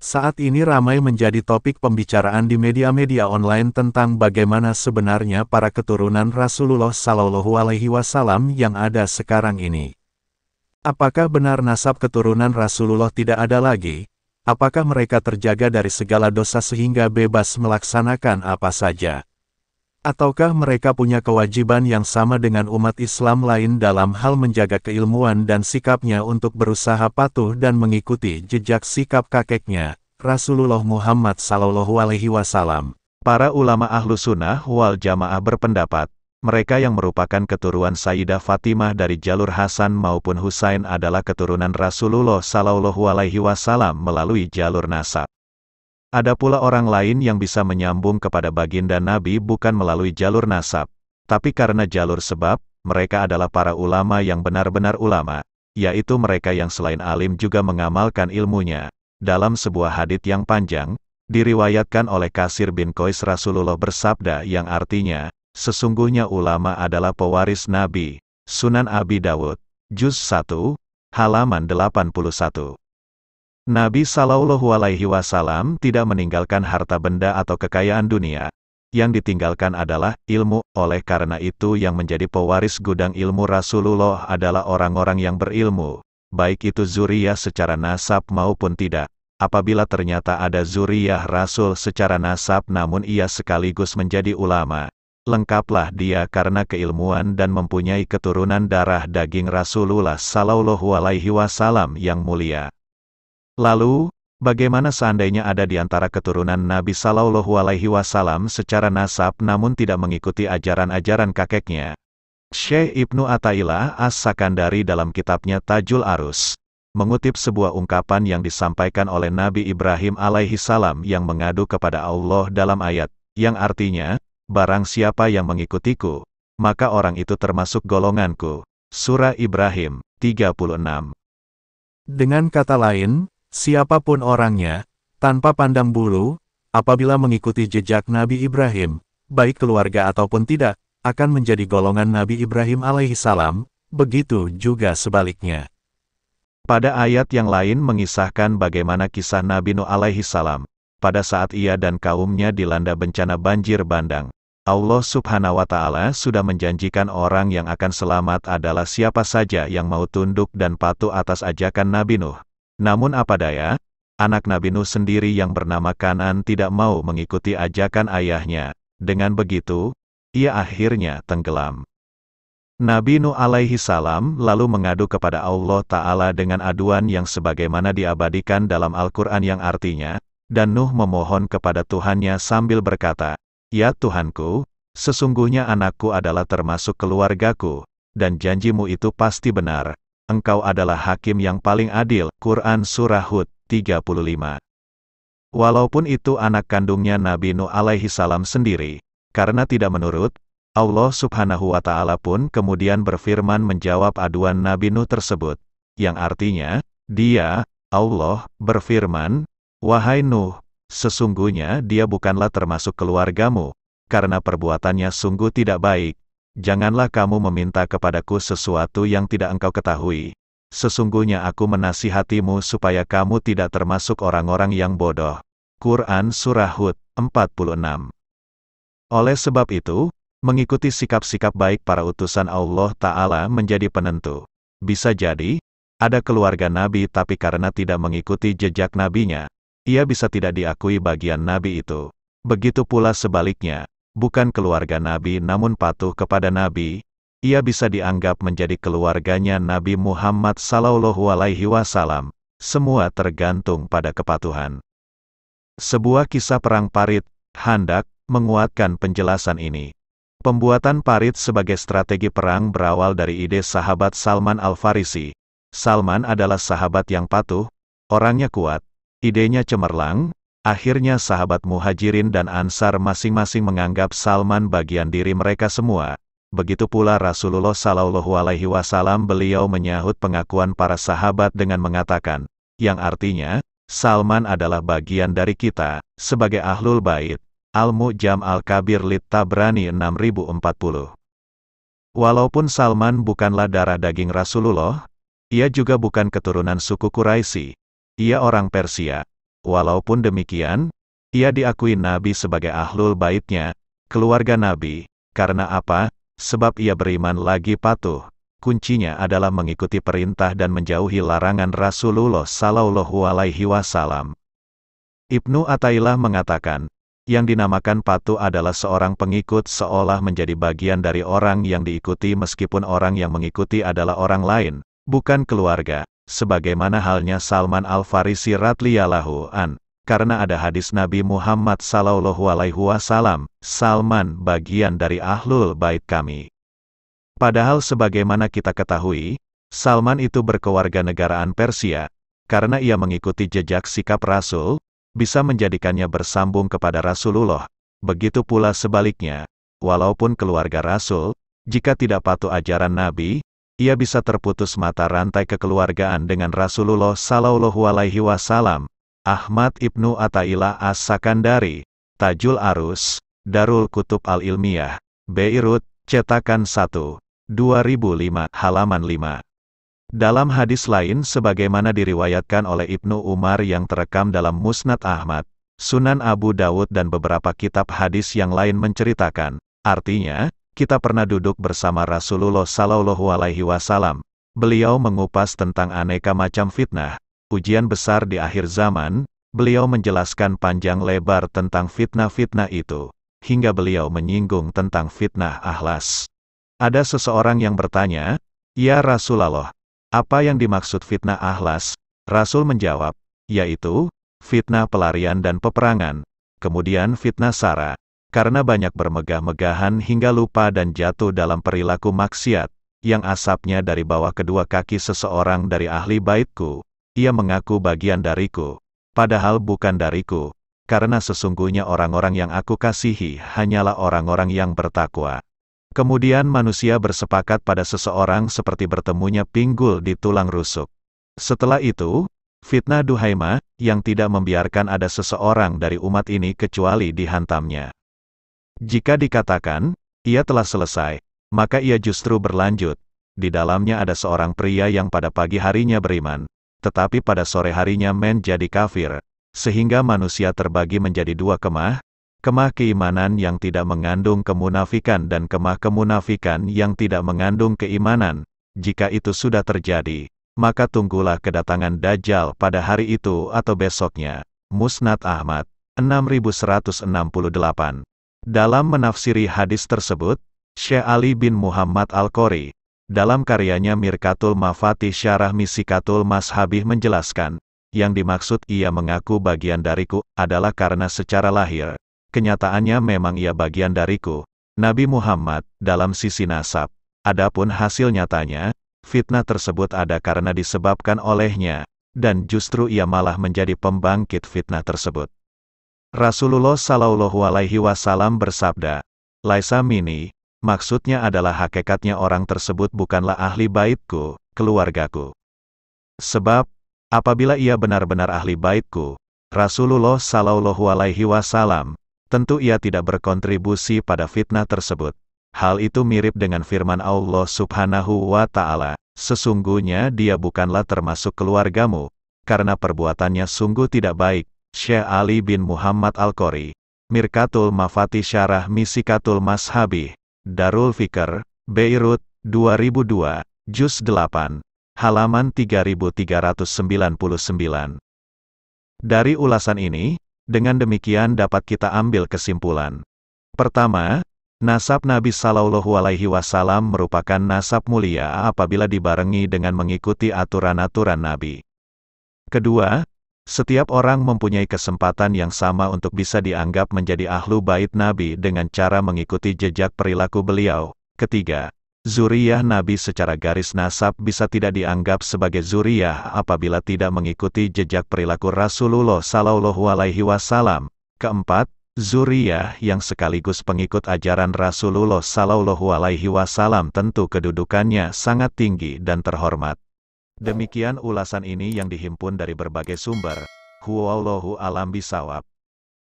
Saat ini ramai menjadi topik pembicaraan di media-media online tentang bagaimana sebenarnya para keturunan Rasulullah Shallallahu Alaihi Wasallam yang ada sekarang ini. Apakah benar nasab keturunan Rasulullah tidak ada lagi? Apakah mereka terjaga dari segala dosa sehingga bebas melaksanakan apa saja? Ataukah mereka punya kewajiban yang sama dengan umat Islam lain dalam hal menjaga keilmuan dan sikapnya untuk berusaha patuh dan mengikuti jejak sikap kakeknya, Rasulullah Muhammad Sallallahu Alaihi Wasallam? Para ulama ahlu sunnah wal jamaah berpendapat, mereka yang merupakan keturunan Sayyidah Fatimah dari jalur Hasan maupun Husain adalah keturunan Rasulullah Sallallahu Alaihi Wasallam melalui jalur nasab. Ada pula orang lain yang bisa menyambung kepada baginda Nabi bukan melalui jalur nasab, tapi karena jalur sebab, mereka adalah para ulama yang benar-benar ulama, yaitu mereka yang selain alim juga mengamalkan ilmunya. Dalam sebuah hadits yang panjang, diriwayatkan oleh Kasir bin Qais Rasulullah bersabda yang artinya, sesungguhnya ulama adalah pewaris Nabi. Sunan Abi Dawud, Juz 1, halaman 81. Nabi Sallallahu Alaihi Wasallam tidak meninggalkan harta benda atau kekayaan dunia. Yang ditinggalkan adalah ilmu, oleh karena itu yang menjadi pewaris gudang ilmu Rasulullah adalah orang-orang yang berilmu, baik itu zuriyah secara nasab maupun tidak. Apabila ternyata ada zuriyah Rasul secara nasab namun ia sekaligus menjadi ulama, lengkaplah dia karena keilmuan dan mempunyai keturunan darah daging Rasulullah Sallallahu Alaihi Wasallam yang mulia. Lalu, bagaimana seandainya ada di antara keturunan Nabi Sallallahu Alaihi Wasallam secara nasab namun tidak mengikuti ajaran-ajaran kakeknya? Syekh Ibnu Athaillah As-Sakandari dalam kitabnya Tajul Arus, mengutip sebuah ungkapan yang disampaikan oleh Nabi Ibrahim alaihi salam yang mengadu kepada Allah dalam ayat, yang artinya, barang siapa yang mengikutiku, maka orang itu termasuk golonganku. Surah Ibrahim, 36. Dengan kata lain, siapapun orangnya, tanpa pandang bulu, apabila mengikuti jejak Nabi Ibrahim, baik keluarga ataupun tidak, akan menjadi golongan Nabi Ibrahim alaihissalam, begitu juga sebaliknya. Pada ayat yang lain mengisahkan bagaimana kisah Nabi Nuh alaihissalam, pada saat ia dan kaumnya dilanda bencana banjir bandang. Allah Subhanahu wa Ta'ala sudah menjanjikan orang yang akan selamat adalah siapa saja yang mau tunduk dan patuh atas ajakan Nabi Nuh. Namun apa daya, anak Nabi Nuh sendiri yang bernama Kanan tidak mau mengikuti ajakan ayahnya. Dengan begitu, ia akhirnya tenggelam. Nabi Nuh alaihi salam lalu mengadu kepada Allah Ta'ala dengan aduan yang sebagaimana diabadikan dalam Al-Quran yang artinya, dan Nuh memohon kepada Tuhannya sambil berkata, "Ya Tuhanku, sesungguhnya anakku adalah termasuk keluargaku, dan janjimu itu pasti benar. Engkau adalah hakim yang paling adil." Quran Surah Hud, 35. Walaupun itu anak kandungnya Nabi Nuh alaihi salam sendiri, karena tidak menurut, Allah Subhanahu wa Ta'ala pun kemudian berfirman menjawab aduan Nabi Nuh tersebut, yang artinya, Dia, Allah, berfirman, "Wahai Nuh, sesungguhnya dia bukanlah termasuk keluargamu, karena perbuatannya sungguh tidak baik. Janganlah kamu meminta kepadaku sesuatu yang tidak engkau ketahui. Sesungguhnya aku menasihatimu supaya kamu tidak termasuk orang-orang yang bodoh." Quran Surah Hud, 46. Oleh sebab itu, mengikuti sikap-sikap baik para utusan Allah Ta'ala menjadi penentu. Bisa jadi, ada keluarga Nabi tapi karena tidak mengikuti jejak Nabinya, ia bisa tidak diakui bagian Nabi itu. Begitu pula sebaliknya, bukan keluarga Nabi namun patuh kepada Nabi, ia bisa dianggap menjadi keluarganya Nabi Muhammad Sallallahu Alaihi Wasallam. Semua tergantung pada kepatuhan. Sebuah kisah perang Parit, Khandak, menguatkan penjelasan ini. Pembuatan Parit sebagai strategi perang berawal dari ide sahabat Salman Al-Farisi. Salman adalah sahabat yang patuh, orangnya kuat, idenya cemerlang. Akhirnya sahabat Muhajirin dan Ansar masing-masing menganggap Salman bagian diri mereka semua. Begitu pula Rasulullah Sallallahu Alaihi Wasallam, beliau menyahut pengakuan para sahabat dengan mengatakan, yang artinya, Salman adalah bagian dari kita, sebagai Ahlul Bait. Al-Mu'jam Al-Kabir Lit Tabrani 6040. Walaupun Salman bukanlah darah daging Rasulullah, ia juga bukan keturunan suku Quraisy. Ia orang Persia. Walaupun demikian, ia diakui Nabi sebagai ahlul baitnya, keluarga Nabi. Karena apa? Sebab ia beriman lagi patuh. Kuncinya adalah mengikuti perintah dan menjauhi larangan Rasulullah Shallallahu Alaihi Wasallam. Ibnu Athaillah mengatakan, yang dinamakan patuh adalah seorang pengikut seolah menjadi bagian dari orang yang diikuti meskipun orang yang mengikuti adalah orang lain, bukan keluarga, sebagaimana halnya Salman Al-Farisi radhiyallahu an. Karena ada hadis Nabi Muhammad Sallallahu Alaihi Wasallam, Salman bagian dari ahlul bait kami. Padahal sebagaimana kita ketahui, Salman itu berkewarganegaraan Persia, karena ia mengikuti jejak sikap Rasul, bisa menjadikannya bersambung kepada Rasulullah. Begitu pula sebaliknya, walaupun keluarga Rasul, jika tidak patuh ajaran Nabi, ia bisa terputus mata rantai kekeluargaan dengan Rasulullah Sallallahu Alaihi Wasallam. Ahmad Ibnu Athaillah As-Sakandari, Tajul Arus, Darul Kutub Al-Ilmiyah, Beirut, cetakan 1, 2005, halaman 5. Dalam hadis lain sebagaimana diriwayatkan oleh Ibnu Umar yang terekam dalam Musnad Ahmad, Sunan Abu Dawud dan beberapa kitab hadis yang lain menceritakan, artinya, kita pernah duduk bersama Rasulullah Shallallahu Alaihi Wasallam. Beliau mengupas tentang aneka macam fitnah, ujian besar di akhir zaman. Beliau menjelaskan panjang lebar tentang fitnah-fitnah itu, hingga beliau menyinggung tentang fitnah akhlas. Ada seseorang yang bertanya, "Ya Rasulullah, apa yang dimaksud fitnah akhlas?" Rasul menjawab, yaitu, fitnah pelarian dan peperangan, kemudian fitnah sara, karena banyak bermegah-megahan hingga lupa dan jatuh dalam perilaku maksiat, yang asapnya dari bawah kedua kaki seseorang dari ahli baitku, ia mengaku bagian dariku, padahal bukan dariku, karena sesungguhnya orang-orang yang aku kasihi hanyalah orang-orang yang bertakwa. Kemudian manusia bersepakat pada seseorang seperti bertemunya pinggul di tulang rusuk. Setelah itu, fitnah Duhaimah, yang tidak membiarkan ada seseorang dari umat ini kecuali dihantamnya. Jika dikatakan, ia telah selesai, maka ia justru berlanjut. Di dalamnya ada seorang pria yang pada pagi harinya beriman, tetapi pada sore harinya menjadi kafir, sehingga manusia terbagi menjadi dua kemah keimanan yang tidak mengandung kemunafikan dan kemah kemunafikan yang tidak mengandung keimanan. Jika itu sudah terjadi, maka tunggulah kedatangan Dajjal pada hari itu atau besoknya. Musnad Ahmad, 6168. Dalam menafsiri hadis tersebut, Syekh Ali bin Muhammad Al-Qori, dalam karyanya Mirkatul Mafatih Syarah Misikatul Mashabih menjelaskan, yang dimaksud ia mengaku bagian dariku, adalah karena secara lahir, kenyataannya memang ia bagian dariku, Nabi Muhammad, dalam sisi nasab. Adapun hasil nyatanya, fitnah tersebut ada karena disebabkan olehnya, dan justru ia malah menjadi pembangkit fitnah tersebut. Rasulullah Shallallahu Alaihi Wasallam bersabda, "Laisa mini," maksudnya adalah hakikatnya orang tersebut bukanlah ahli baitku, keluargaku. Sebab, apabila ia benar-benar ahli baitku, Rasulullah Shallallahu Alaihi Wasallam, tentu ia tidak berkontribusi pada fitnah tersebut. Hal itu mirip dengan firman Allah Subhanahu wa Ta'ala, "Sesungguhnya dia bukanlah termasuk keluargamu, karena perbuatannya sungguh tidak baik." Syekh Ali bin Muhammad Al-Qori, Mirkatul Mafatih Syarah Misikatul Mashabih, Darul Fikr, Beirut, 2002, Juz 8, halaman 3399. Dari ulasan ini, dengan demikian dapat kita ambil kesimpulan. Pertama, nasab Nabi Shallallahu Alaihi Wasallam merupakan nasab mulia apabila dibarengi dengan mengikuti aturan-aturan Nabi. Kedua, setiap orang mempunyai kesempatan yang sama untuk bisa dianggap menjadi ahlu bait Nabi dengan cara mengikuti jejak perilaku beliau. Ketiga, zuriyah Nabi secara garis nasab bisa tidak dianggap sebagai zuriyah apabila tidak mengikuti jejak perilaku Rasulullah Shallallahu Alaihi Wasallam. Keempat, zuriyah yang sekaligus pengikut ajaran Rasulullah Shallallahu Alaihi Wasallam tentu kedudukannya sangat tinggi dan terhormat. Demikian ulasan ini yang dihimpun dari berbagai sumber. Wallahu a'lam bishawab.